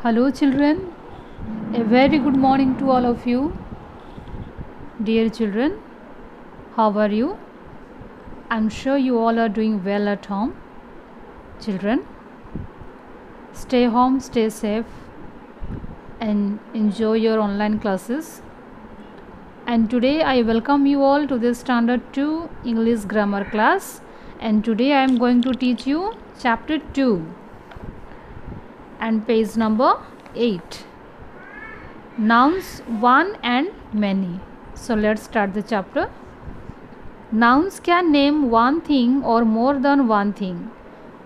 Hello children, a very good morning to all of you. Dear children, how are you? I'm sure you all are doing well at home. Children, stay home, stay safe and enjoy your online classes. And today I welcome you all to the Standard 2 English Grammar class, and today I am going to teach you chapter 2 and page number 8. Nouns one and many. So let's start the chapter. Nouns can name one thing or more than one thing.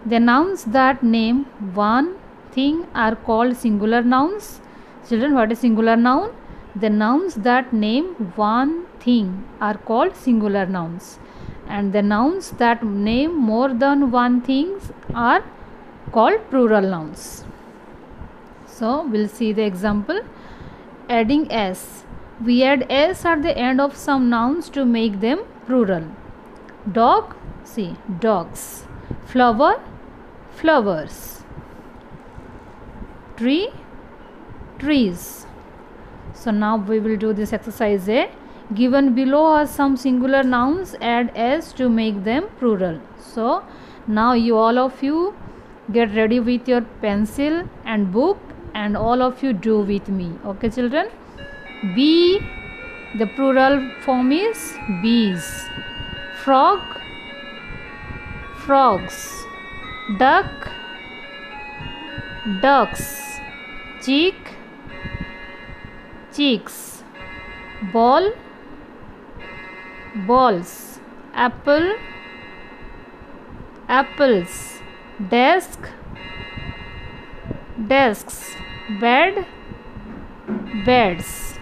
The nouns that name one thing are called singular nouns. Children, what is singular noun? The nouns that name one thing are called singular nouns, and the nouns that name more than one thing are called plural nouns. So we'll see the example. Adding s. We add s at the end of some nouns to make them plural. Dog, see, dogs. Flower, flowers. Tree, trees. So now we will do this exercise A. Given below are some singular nouns, add s to make them plural. So now all of you get ready with your pencil and book, and all of you do with me. Okay children? Bee, the plural form is bees. Frog, frogs. Duck, ducks. Chick, chicks. Ball, balls. Apple, apples. Desk, desks. Bed, beds.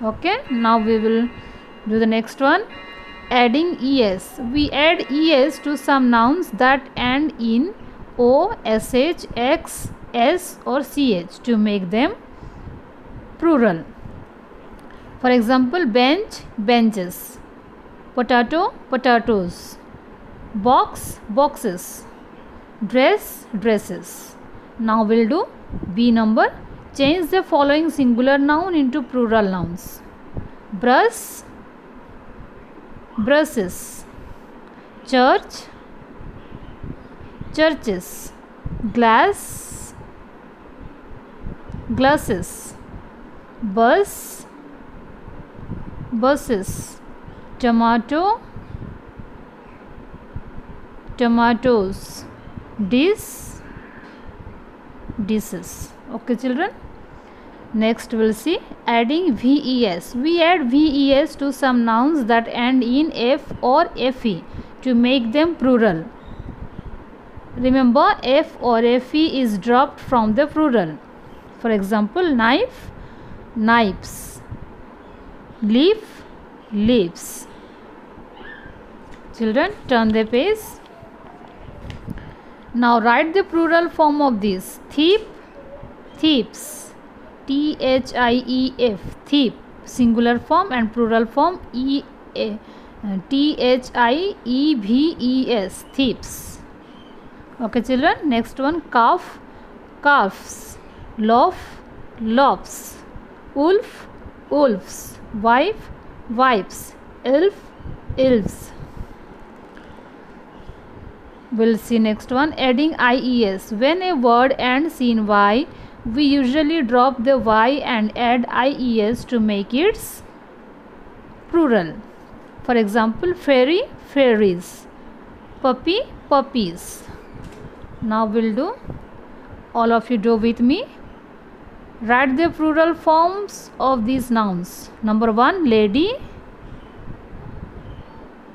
Okay, now we will do the next one. Adding es. We add es to some nouns that end in o, sh, x, s or ch to make them plural. For example, bench, benches. Potato, potatoes. Box, boxes. Dress, dresses. Now we'll do B number. Change the following singular noun into plural nouns. Brush, brushes. Church, churches. Glass, glasses. Bus, buses. Tomato, tomatoes. Dish, dishes. Okay children? Next we'll see adding ves. We add ves to some nouns that end in f or fe to make them plural. Remember, f or fe is dropped from the plural. For example, knife, knives. Leaf, leaves. Children, turn the page. Now write the plural form of this. Thief, thieves. thief, thief, singular form, and plural form thievs, thieves. Okay children? Next one, calf, calves. Loaf, loaves. Wolf, wolves. Wife, wives. Elf, elves. We'll see next one. Adding ies. When a word ends in y, we usually drop the y and add ies to make its plural. For example, fairy, fairies. Puppy, puppies. Now we'll do, all of you do with me. Write the plural forms of these nouns. Number 1, lady,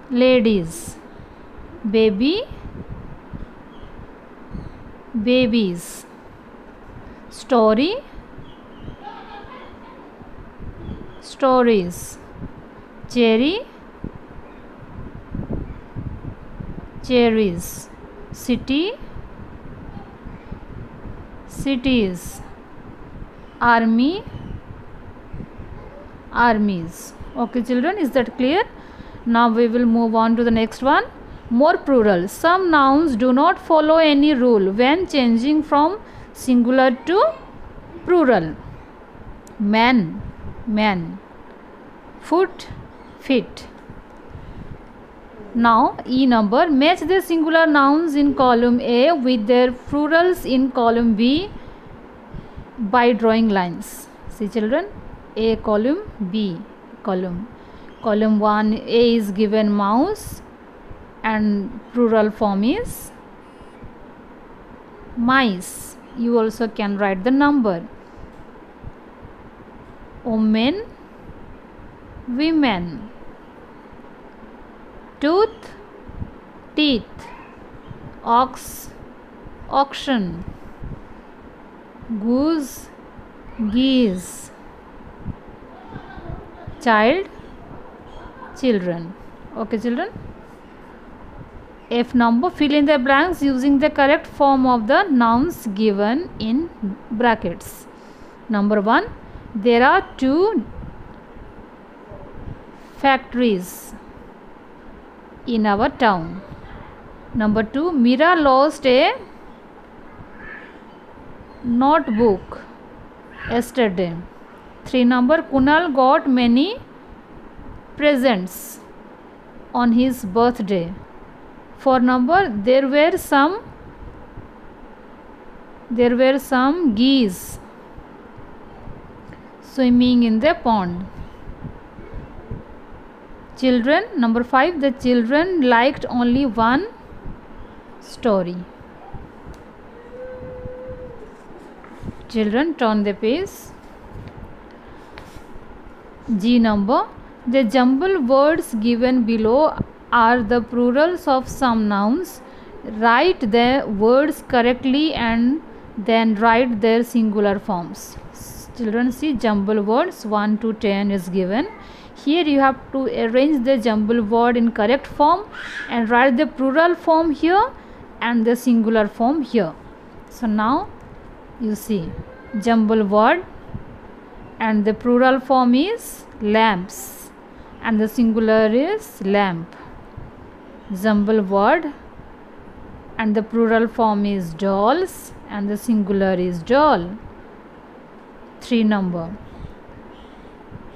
ladies. Baby, babies. Story, stories. Cherry, cherries. City, cities. Army, armies. Okay children, is that clear? Now we will move on to the next one. More plural. Some nouns do not follow any rule when changing from singular to Plural. Man, man. Foot, feet. Now E number, match the singular nouns in column A with their plurals in column B by drawing lines. See children, A column, B column. Column 1 A is given mouse and plural form is mice. You also can write the number. Women, women. Tooth, teeth. Ox, auction. Goose, geese. Child, children. Okay children. F number, fill in the blanks using the correct form of the nouns given in brackets. Number 1, there are 2 factories in our town. Number 2, Mira lost a notebook yesterday. 3 number, Kunal got many presents on his birthday. 4 number, there were some geese swimming in the pond. Children, number 5, the children liked only one story. Children, turn the page. G number, the jumbled words given below are the plurals of some nouns. Write the words correctly and then write their singular forms. Children, see jumbled words 1 to 10 is given. Here you have to arrange the jumbled word in correct form and write the plural form here and the singular form here. So now you see jumbled word and the plural form is lamps and the singular is lamp. Jumbled word and the plural form is dolls and the singular is doll. 3 number,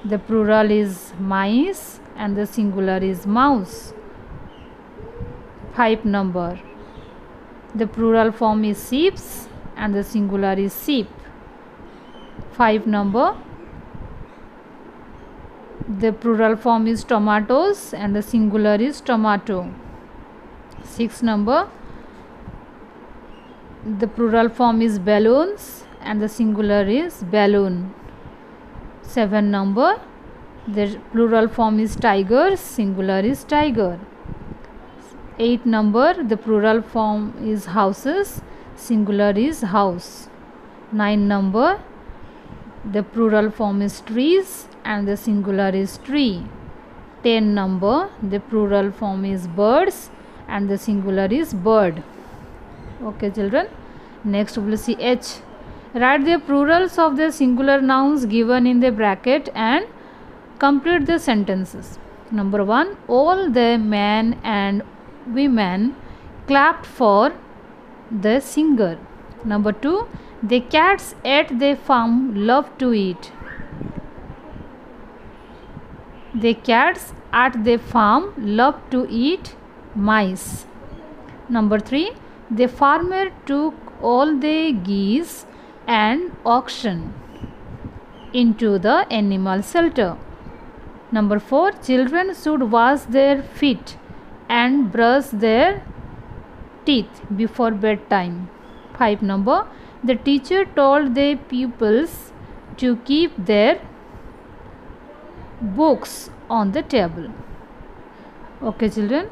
the plural is mice and the singular is mouse. 5 number, the plural form is sheeps and the singular is sheep. 5 number, the plural form is tomatoes and the singular is tomato. 6 number, the plural form is balloons and the singular is balloon. 7 number, the plural form is tigers, singular is tiger. 8 number, the plural form is houses, singular is house. 9 number, the plural form is trees and the singular is tree. 10 number, the plural form is birds and the singular is bird. Okay children, next we will see H. Write the plurals of the singular nouns given in the bracket and complete the sentences. Number 1, all the men and women clapped for the singer. Number 2, the cats at the farm loved to eat. The cats at the farm loved to eat mice. Number 3, the farmer took all the geese and oxen into the animal shelter. Number 4, children should wash their feet and brush their teeth before bedtime. 5 number, the teacher told the pupils to keep their books on the table. Okay children,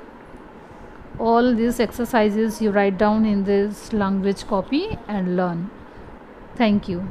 all these exercises you write down in this language copy and learn. Thank you.